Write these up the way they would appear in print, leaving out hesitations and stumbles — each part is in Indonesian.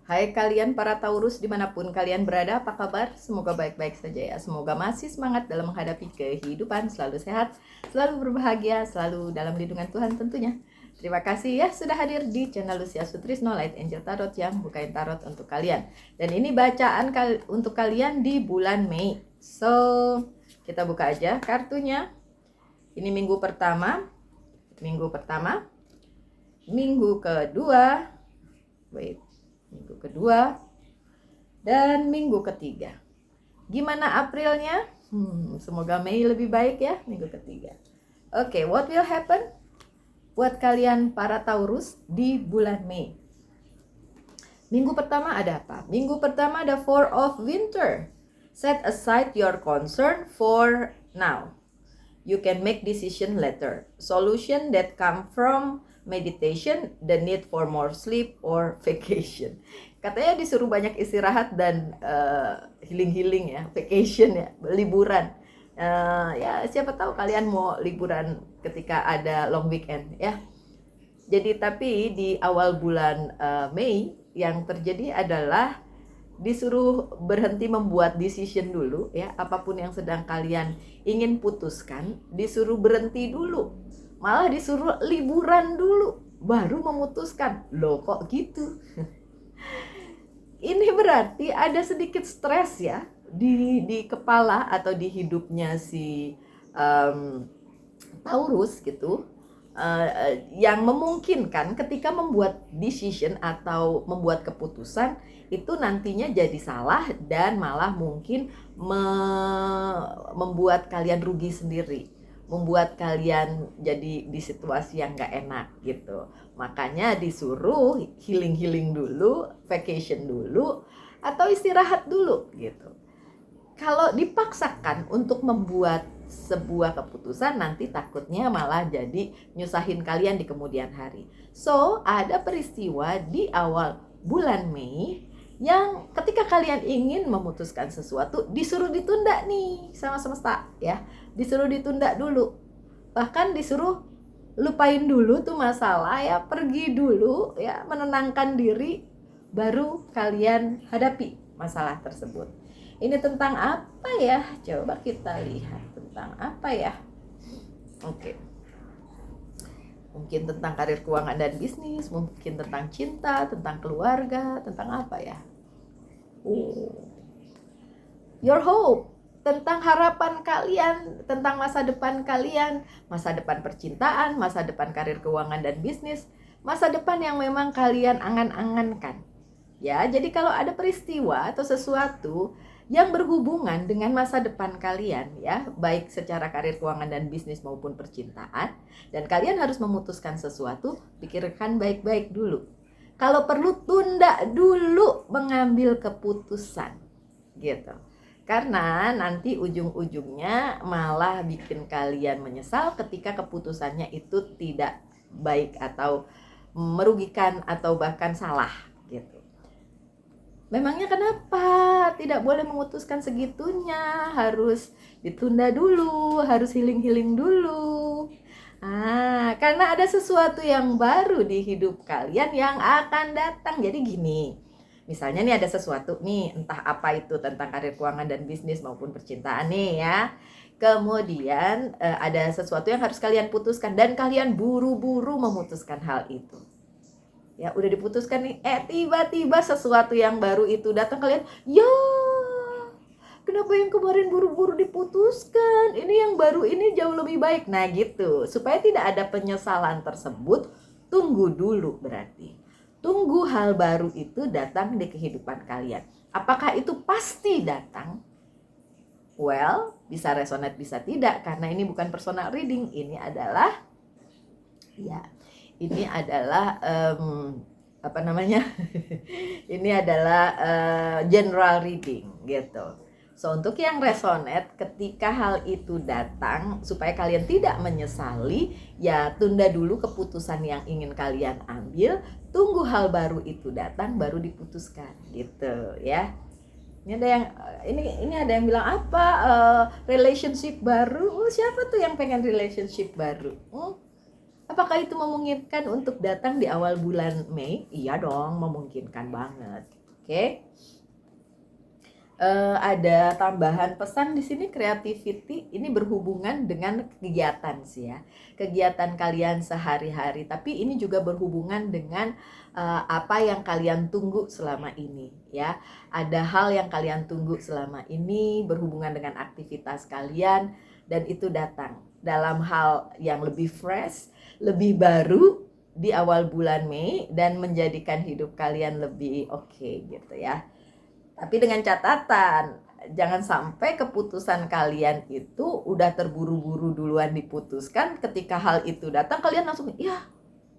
Hai kalian para Taurus dimanapun kalian berada, apa kabar? Semoga baik-baik saja ya. Semoga masih semangat dalam menghadapi kehidupan, selalu sehat, selalu berbahagia, selalu dalam lindungan Tuhan tentunya. Terima kasih ya sudah hadir di channel Lucia Sutrisno Light Angel Tarot yang bukain tarot untuk kalian. Dan ini bacaan untuk kalian di bulan Mei. So, kita buka aja kartunya. Ini minggu pertama, minggu kedua, minggu kedua, dan minggu ketiga. Gimana Aprilnya? Semoga Mei lebih baik ya, minggu ketiga. Oke, what will happen buat kalian para Taurus di bulan Mei? Minggu pertama ada apa? Minggu pertama ada Four of Winter. Set aside your concern for now. You can make decision later. Solution that come from meditation, the need for more sleep or vacation. Katanya disuruh banyak istirahat dan healing ya, vacation ya, liburan. Ya siapa tahu kalian mau liburan ketika ada long weekend ya. Jadi tapi di awal bulan Mei yang terjadi adalah disuruh berhenti membuat decision dulu ya, apapun yang sedang kalian ingin putuskan disuruh berhenti dulu, malah disuruh liburan dulu baru memutuskan. Loh kok gitu? Ini berarti ada sedikit stres ya di kepala atau di hidupnya si Taurus gitu, yang memungkinkan ketika membuat decision atau membuat keputusan itu nantinya jadi salah dan malah mungkin membuat kalian rugi sendiri, membuat kalian jadi di situasi yang gak enak gitu. Makanya disuruh healing dulu, vacation dulu, atau istirahat dulu gitu. Kalau dipaksakan untuk membuat sebuah keputusan, nanti takutnya malah jadi nyusahin kalian di kemudian hari. So, ada peristiwa di awal bulan Mei yang ketika kalian ingin memutuskan sesuatu disuruh ditunda nih sama semesta ya, disuruh ditunda dulu, bahkan disuruh lupain dulu tuh masalah ya, pergi dulu ya, menenangkan diri, baru kalian hadapi masalah tersebut. Ini tentang apa ya? Coba kita lihat tentang apa ya. Oke. Mungkin tentang karir, keuangan, dan bisnis, mungkin tentang cinta, tentang keluarga, tentang apa ya? Your hope, tentang harapan kalian, tentang masa depan kalian, masa depan percintaan, masa depan karir, keuangan, dan bisnis, masa depan yang memang kalian angan-angankan. Ya, jadi kalau ada peristiwa atau sesuatu yang berhubungan dengan masa depan kalian ya, baik secara karir, keuangan, dan bisnis maupun percintaan, dan kalian harus memutuskan sesuatu, pikirkan baik-baik dulu. Kalau perlu tunda dulu mengambil keputusan gitu. Karena nanti ujung-ujungnya malah bikin kalian menyesal ketika keputusannya itu tidak baik atau merugikan atau bahkan salah gitu. Memangnya kenapa tidak boleh memutuskan segitunya? Harus ditunda dulu, harus healing dulu. Karena ada sesuatu yang baru di hidup kalian yang akan datang. Jadi gini, misalnya nih ada sesuatu nih, entah apa itu, tentang karir, keuangan, dan bisnis maupun percintaan nih ya. Kemudian ada sesuatu yang harus kalian putuskan dan kalian buru-buru memutuskan hal itu. Ya udah diputuskan nih, tiba-tiba sesuatu yang baru itu datang, kalian ya kenapa yang kemarin buru-buru diputuskan, ini yang baru ini jauh lebih baik. Nah gitu, supaya tidak ada penyesalan tersebut, tunggu dulu. Berarti tunggu hal baru itu datang di kehidupan kalian. Apakah itu pasti datang? Well, bisa resonate bisa tidak, karena ini bukan personal reading, ini adalah ini adalah general reading gitu. So untuk yang resonate, ketika hal itu datang, supaya kalian tidak menyesali, ya tunda dulu keputusan yang ingin kalian ambil, tunggu hal baru itu datang baru diputuskan gitu ya. Ini ada yang bilang apa, relationship baru. Siapa tuh yang pengen relationship baru? Apakah itu memungkinkan untuk datang di awal bulan Mei? Iya dong, memungkinkan banget. Oke. Ada tambahan pesan di sini, creativity ini berhubungan dengan kegiatan sih ya, kegiatan kalian sehari-hari, tapi ini juga berhubungan dengan apa yang kalian tunggu selama ini ya. Ada hal yang kalian tunggu selama ini berhubungan dengan aktivitas kalian, dan itu datang dalam hal yang lebih fresh, lebih baru di awal bulan Mei, dan menjadikan hidup kalian lebih oke gitu ya. Tapi dengan catatan, jangan sampai keputusan kalian itu udah terburu-buru duluan diputuskan, ketika hal itu datang kalian langsung ya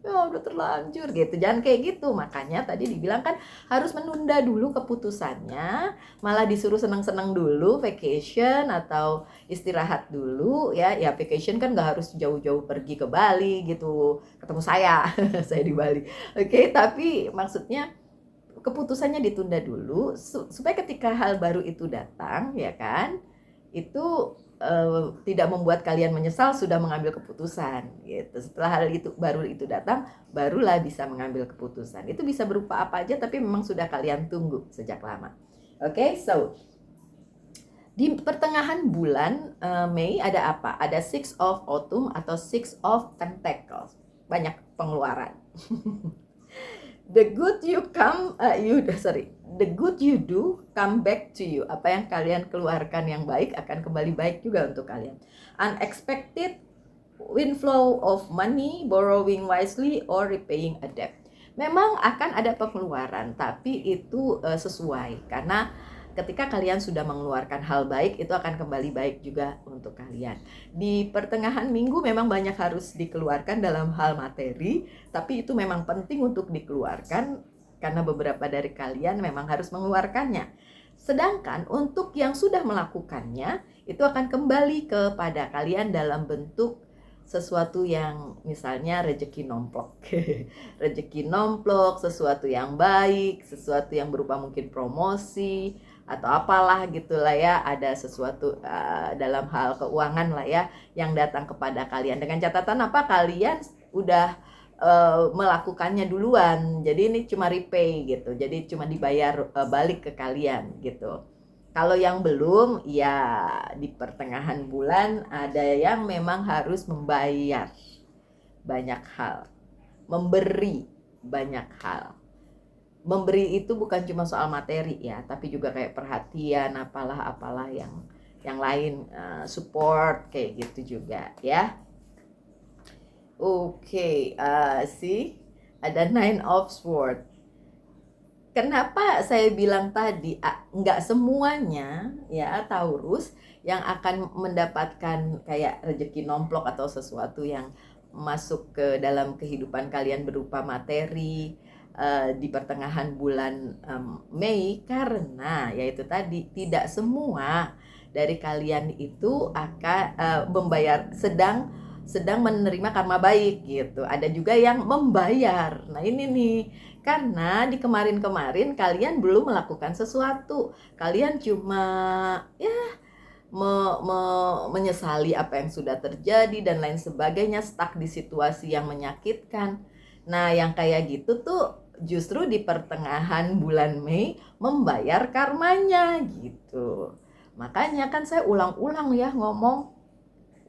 udah terlanjur gitu. Jangan kayak gitu. Makanya tadi dibilang kan harus menunda dulu keputusannya, malah disuruh seneng-seneng dulu, vacation atau istirahat dulu ya. Ya vacation kan gak harus jauh-jauh pergi ke Bali gitu. Ketemu saya, saya di Bali. Oke, tapi maksudnya keputusannya ditunda dulu supaya ketika hal baru itu datang ya kan, itu tidak membuat kalian menyesal sudah mengambil keputusan gitu. Setelah hal itu baru itu datang, barulah bisa mengambil keputusan. Itu bisa berupa apa aja, tapi memang sudah kalian tunggu sejak lama. Oke, so di pertengahan bulan Mei ada apa? Ada Six of Autumn atau Six of Pentacles. Banyak pengeluaran. The good you do come back to you. Apa yang kalian keluarkan yang baik akan kembali baik juga untuk kalian. Unexpected inflow of money, borrowing wisely or repaying a debt. Memang akan ada pengeluaran, tapi itu sesuai, karena ketika kalian sudah mengeluarkan hal baik, itu akan kembali baik juga untuk kalian. Di pertengahan minggu memang banyak harus dikeluarkan dalam hal materi, tapi itu memang penting untuk dikeluarkan karena beberapa dari kalian memang harus mengeluarkannya. Sedangkan untuk yang sudah melakukannya, itu akan kembali kepada kalian dalam bentuk sesuatu yang misalnya rezeki nomplok. Rezeki nomplok, sesuatu yang baik, sesuatu yang berupa mungkin promosi atau apalah gitulah ya, ada sesuatu dalam hal keuangan lah ya yang datang kepada kalian. Dengan catatan apa? Kalian udah melakukannya duluan, jadi ini cuma repay gitu, jadi cuma dibayar balik ke kalian gitu. Kalau yang belum, ya di pertengahan bulan ada yang memang harus membayar banyak hal, memberi banyak hal. Memberi itu bukan cuma soal materi ya, tapi juga kayak perhatian, apalah yang lain, support kayak gitu juga ya. Oke, see, ada Nine of Swords. Kenapa saya bilang tadi nggak semuanya ya Taurus yang akan mendapatkan kayak rezeki nomplok atau sesuatu yang masuk ke dalam kehidupan kalian berupa materi di pertengahan bulan Mei, karena yaitu tadi tidak semua dari kalian itu akan membayar sedang menerima karma baik gitu. Ada juga yang membayar. Nah ini nih, karena di kemarin-kemarin kalian belum melakukan sesuatu, kalian cuma ya menyesali apa yang sudah terjadi dan lain sebagainya, stuck di situasi yang menyakitkan. Nah yang kayak gitu tuh justru di pertengahan bulan Mei membayar karmanya gitu. Makanya kan saya ulang-ulang ya ngomong,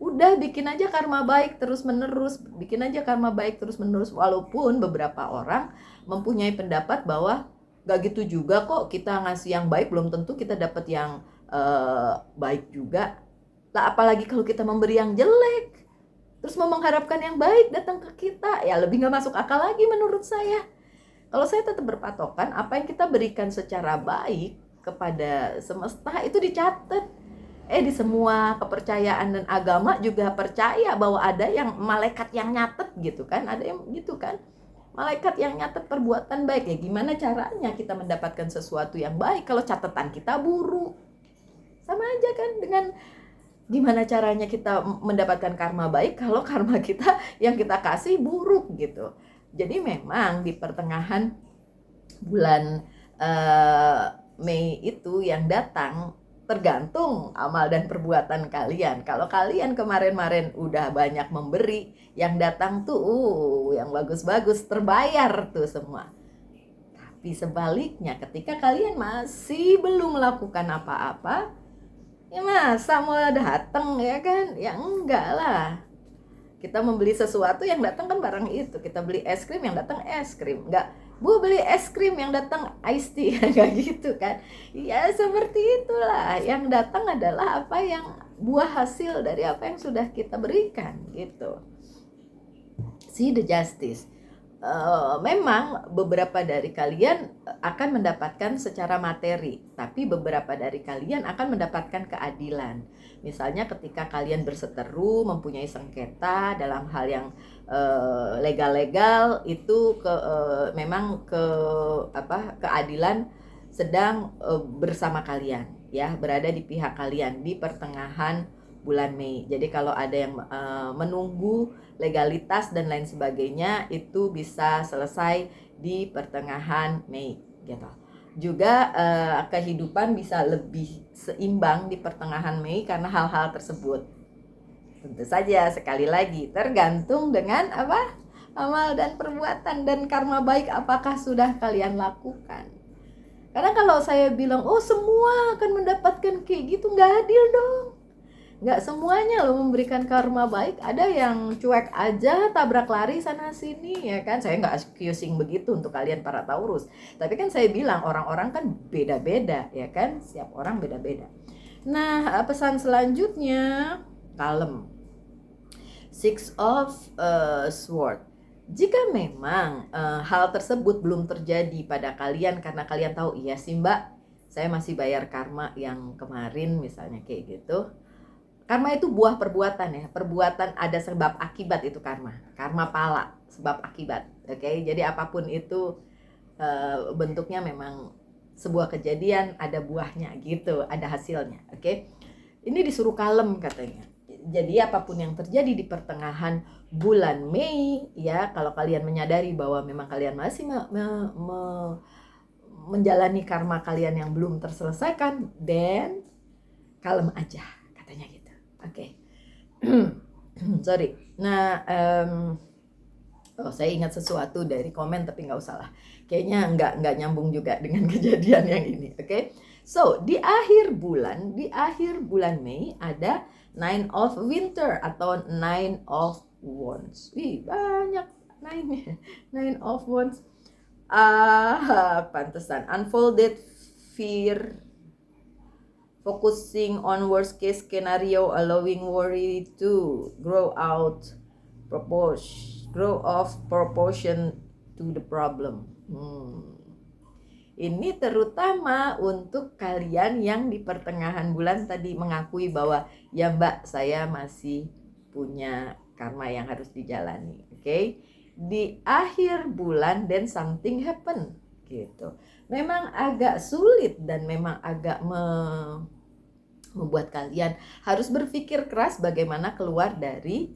udah bikin aja karma baik terus menerus, bikin aja karma baik terus menerus. Walaupun beberapa orang mempunyai pendapat bahwa gak gitu juga kok, kita ngasih yang baik belum tentu kita dapat yang baik juga lah. Apalagi kalau kita memberi yang jelek terus mau mengharapkan yang baik datang ke kita, ya lebih gak masuk akal lagi menurut saya. Kalau saya tetap berpatokan apa yang kita berikan secara baik kepada semesta itu dicatat. Di semua kepercayaan dan agama juga percaya bahwa ada yang malaikat yang nyatet gitu kan, ada yang gitu kan, malaikat yang nyatet perbuatan baik. Ya gimana caranya kita mendapatkan sesuatu yang baik kalau catatan kita buruk? Sama aja kan dengan gimana caranya kita mendapatkan karma baik kalau karma kita yang kita kasih buruk gitu. Jadi memang di pertengahan bulan Mei itu yang datang tergantung amal dan perbuatan kalian. Kalau kalian kemarin-kemarin udah banyak memberi, yang datang tuh yang bagus-bagus terbayar tuh semua. Tapi sebaliknya, ketika kalian masih belum melakukan apa-apa, ya masa mau datang, ya kan? Ya enggak lah. Kita membeli sesuatu, yang datang kan barang itu. Kita beli es krim, yang datang es krim. Enggak, Bu beli es krim, yang datang iced tea. Enggak gitu kan. Ya seperti itulah. Yang datang adalah apa yang buah hasil dari apa yang sudah kita berikan gitu. See the justice. Memang beberapa dari kalian akan mendapatkan secara materi, tapi beberapa dari kalian akan mendapatkan keadilan. Misalnya ketika kalian berseteru, mempunyai sengketa dalam hal yang legal-legal, itu memang keadilan sedang bersama kalian, ya, berada di pihak kalian di pertengahan bulan Mei. Jadi kalau ada yang menunggu legalitas dan lain sebagainya, itu bisa selesai di pertengahan Mei gitu. Juga kehidupan bisa lebih seimbang di pertengahan Mei karena hal-hal tersebut. Tentu saja sekali lagi tergantung dengan apa? Amal dan perbuatan dan karma baik apakah sudah kalian lakukan. Karena kalau saya bilang, oh semua akan mendapatkan kayak gitu, nggak adil dong. Nggak semuanya loh memberikan karma baik. Ada yang cuek aja, tabrak lari sana sini, ya kan. Saya nggak accusing begitu untuk kalian para Taurus, tapi kan saya bilang orang-orang kan beda-beda, ya kan. Setiap orang beda-beda. Nah, pesan selanjutnya, kalem. Six of Sword. Jika memang hal tersebut belum terjadi pada kalian karena kalian tahu, iya sih Mbak, saya masih bayar karma yang kemarin misalnya kayak gitu. Karma itu buah perbuatan ya. Perbuatan ada sebab akibat, itu karma. Karma pala, sebab akibat. Oke, jadi apapun itu bentuknya memang sebuah kejadian, ada buahnya gitu, ada hasilnya. Oke. Ini disuruh kalem katanya. Jadi apapun yang terjadi di pertengahan bulan Mei, ya, kalau kalian menyadari bahwa memang kalian masih menjalani karma kalian yang belum terselesaikan, then kalem aja katanya gitu. Oke. Sorry. Nah, saya ingat sesuatu dari komen tapi nggak usah lah. Kayaknya nggak nyambung juga dengan kejadian yang ini. Oke. So, di akhir bulan Mei ada Nine of Winter atau Nine of Wands. Wih, banyak Nine of Wands. Pantesan. Unfolded fear, focusing on worst case scenario, allowing worry to grow of proportion to the problem. Ini terutama untuk kalian yang di pertengahan bulan tadi mengakui bahwa ya Mbak, saya masih punya karma yang harus dijalani. Oke? Di akhir bulan then something happen gitu. Memang agak sulit dan memang agak membuat kalian harus berpikir keras bagaimana keluar dari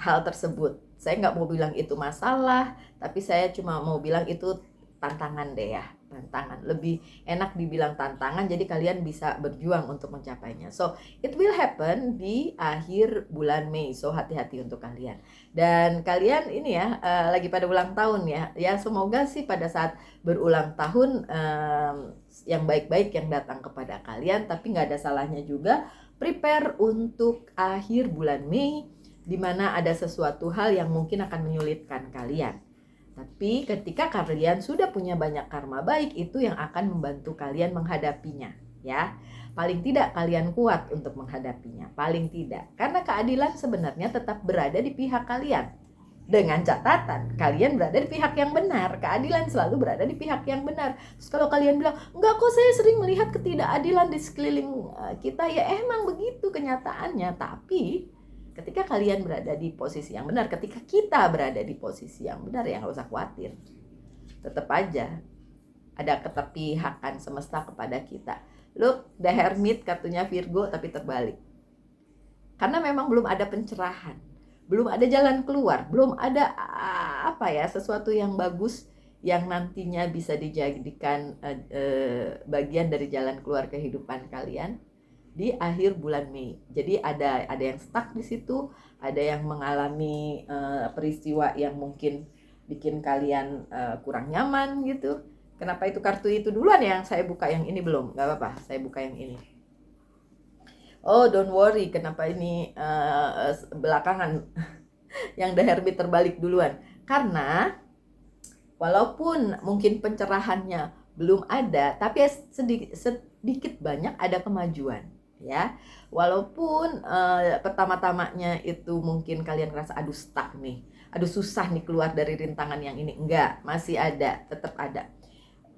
hal tersebut. Saya nggak mau bilang itu masalah, tapi saya cuma mau bilang itu tantangan deh ya. Tantangan, lebih enak dibilang tantangan, jadi kalian bisa berjuang untuk mencapainya. So it will happen di akhir bulan Mei, so hati-hati untuk kalian. Dan kalian ini ya lagi pada ulang tahun ya, ya semoga sih pada saat berulang tahun yang baik-baik yang datang kepada kalian. Tapi nggak ada salahnya juga prepare untuk akhir bulan Mei, di mana ada sesuatu hal yang mungkin akan menyulitkan kalian. Tapi ketika kalian sudah punya banyak karma baik, itu yang akan membantu kalian menghadapinya, ya. Paling tidak kalian kuat untuk menghadapinya, paling tidak. Karena keadilan sebenarnya tetap berada di pihak kalian. Dengan catatan, kalian berada di pihak yang benar. Keadilan selalu berada di pihak yang benar. Terus kalau kalian bilang, enggak kok saya sering melihat ketidakadilan di sekeliling kita, ya emang begitu kenyataannya. Tapi ketika kalian berada di posisi yang benar, ketika kita berada di posisi yang benar, ya nggak usah khawatir. Tetap aja ada keterpihakan semesta kepada kita. Look, the hermit kartunya Virgo tapi terbalik. Karena memang belum ada pencerahan, belum ada jalan keluar, belum ada sesuatu yang bagus yang nantinya bisa dijadikan bagian dari jalan keluar kehidupan kalian di akhir bulan Mei. Jadi ada yang stuck di situ, ada yang mengalami peristiwa yang mungkin bikin kalian kurang nyaman gitu. Kenapa itu kartu itu duluan yang saya buka, yang ini belum? Gak apa-apa, saya buka yang ini. Oh, don't worry, kenapa ini belakangan yang The Hermit terbalik duluan? Karena walaupun mungkin pencerahannya belum ada, tapi sedikit banyak ada kemajuan, ya. Walaupun pertama-tamanya itu mungkin kalian ngerasa aduh stuck nih, aduh susah nih keluar dari rintangan yang ini, enggak, masih ada, tetap ada.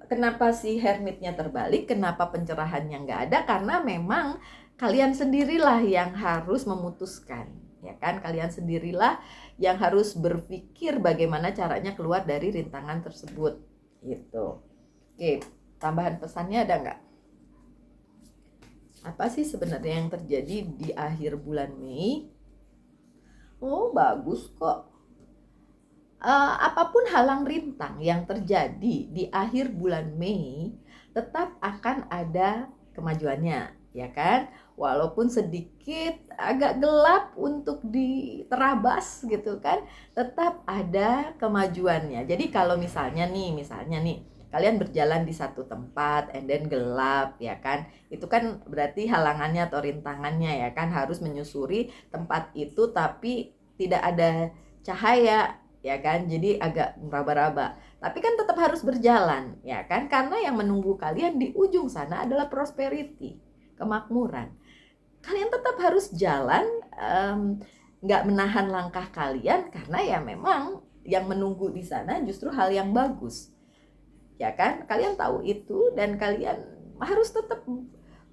Kenapa si Hermitnya terbalik? Kenapa pencerahannya nggak ada? Karena memang kalian sendirilah yang harus memutuskan, ya kan? Kalian sendirilah yang harus berpikir bagaimana caranya keluar dari rintangan tersebut, gitu. Oke, tambahan pesannya ada nggak? Apa sih sebenarnya yang terjadi di akhir bulan Mei? Oh, bagus kok. Apapun halang rintang yang terjadi di akhir bulan Mei, tetap akan ada kemajuannya, ya kan? Walaupun sedikit agak gelap untuk diterabas gitu kan, tetap ada kemajuannya. Jadi kalau misalnya nih, kalian berjalan di satu tempat and then gelap, ya kan? Itu kan berarti halangannya atau rintangannya, ya kan, harus menyusuri tempat itu tapi tidak ada cahaya, ya kan, jadi agak meraba-raba, tapi kan tetap harus berjalan, ya kan, karena yang menunggu kalian di ujung sana adalah prosperity, kemakmuran. Kalian tetap harus jalan, nggak menahan langkah kalian, karena ya memang yang menunggu di sana justru hal yang bagus, ya kan, kalian tahu itu, dan kalian harus tetap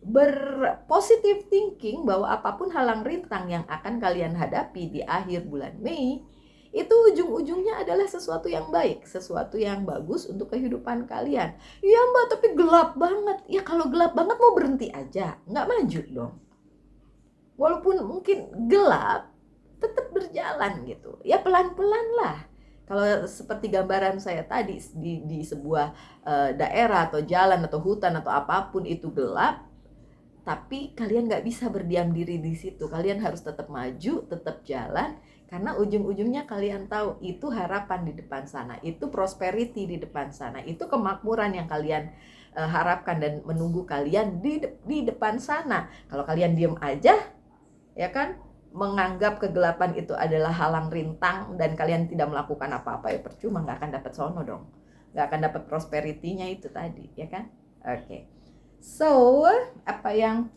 berpositive thinking bahwa apapun halang rintang yang akan kalian hadapi di akhir bulan Mei, itu ujung-ujungnya adalah sesuatu yang baik, sesuatu yang bagus untuk kehidupan kalian. Iya Mbak, tapi gelap banget. Ya kalau gelap banget mau berhenti aja, nggak maju dong. Walaupun mungkin gelap, tetap berjalan gitu. Ya pelan-pelan lah. Kalau seperti gambaran saya tadi, di sebuah daerah atau jalan atau hutan atau apapun itu gelap, tapi kalian nggak bisa berdiam diri di situ. Kalian harus tetap maju, tetap jalan, karena ujung-ujungnya kalian tahu itu harapan di depan sana, itu prosperity di depan sana, itu kemakmuran yang kalian harapkan dan menunggu kalian di depan sana. Kalau kalian diem aja, ya kan, menganggap kegelapan itu adalah halang rintang dan kalian tidak melakukan apa-apa, ya percuma, nggak akan dapat sono dong, nggak akan dapat prosperity-nya itu tadi, ya kan? Oke. So, apa yang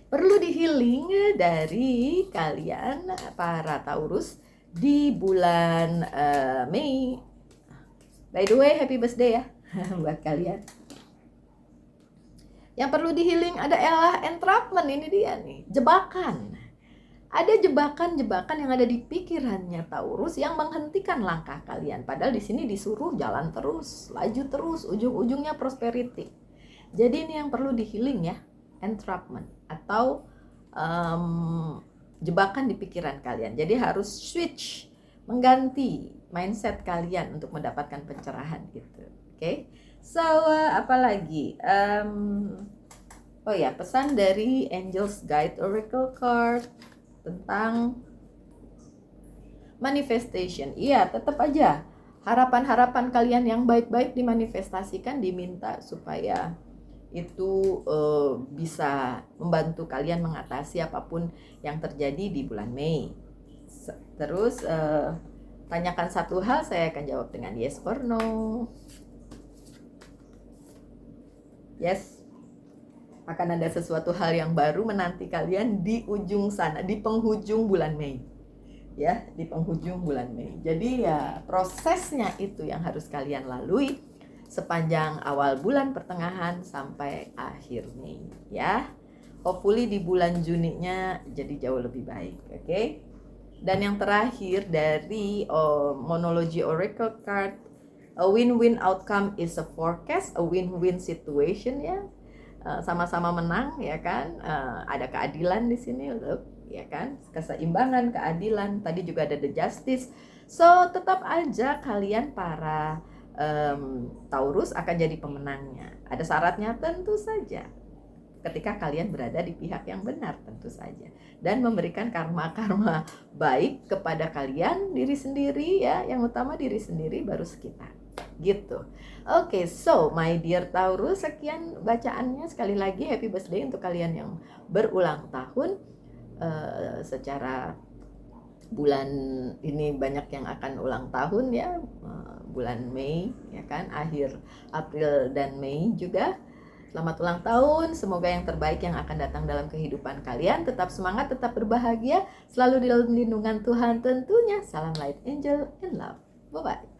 perlu di healing dari kalian para Taurus di bulan Mei? By the way, happy birthday ya buat kalian. Yang perlu di healing adalah entrapment, ini dia nih, jebakan. Ada jebakan-jebakan yang ada di pikirannya Taurus yang menghentikan langkah kalian. Padahal di sini disuruh jalan terus, laju terus, ujung-ujungnya prosperity. Jadi ini yang perlu di healing ya, entrapment atau jebakan di pikiran kalian. Jadi harus switch, mengganti mindset kalian untuk mendapatkan pencerahan gitu. Oke. So, apalagi? Oh ya, pesan dari Angels Guide Oracle Card tentang manifestation. Iya, tetap aja harapan-harapan kalian yang baik-baik dimanifestasikan, diminta supaya itu bisa membantu kalian mengatasi apapun yang terjadi di bulan Mei. Terus tanyakan satu hal, saya akan jawab dengan yes or no. Yes, akan ada sesuatu hal yang baru menanti kalian di ujung sana, di penghujung bulan Mei, ya, di penghujung bulan Mei. Jadi ya prosesnya itu yang harus kalian lalui sepanjang awal bulan, pertengahan sampai akhir Mei, ya. Hopefully di bulan Juninya jadi jauh lebih baik, oke? Dan yang terakhir dari Monology Oracle Card, a win-win outcome is a forecast, a win-win situation, ya. Sama-sama menang, ya kan? Ada keadilan di sini, look, ya kan? Keseimbangan, keadilan. Tadi juga ada the justice. So tetap aja kalian para Taurus akan jadi pemenangnya. Ada syaratnya tentu saja. Ketika kalian berada di pihak yang benar tentu saja, dan memberikan karma-karma baik kepada kalian, diri sendiri ya, yang utama diri sendiri baru sekitar. gitu. Oke, so my dear Taurus, sekian bacaannya. Sekali lagi happy birthday untuk kalian yang berulang tahun. Secara bulan ini banyak yang akan ulang tahun ya, bulan Mei ya kan, akhir April dan Mei juga. Selamat ulang tahun, semoga yang terbaik yang akan datang dalam kehidupan kalian. Tetap semangat, tetap berbahagia, selalu di dalam lindungan Tuhan tentunya. Salam light, angel, and love. Bye-bye.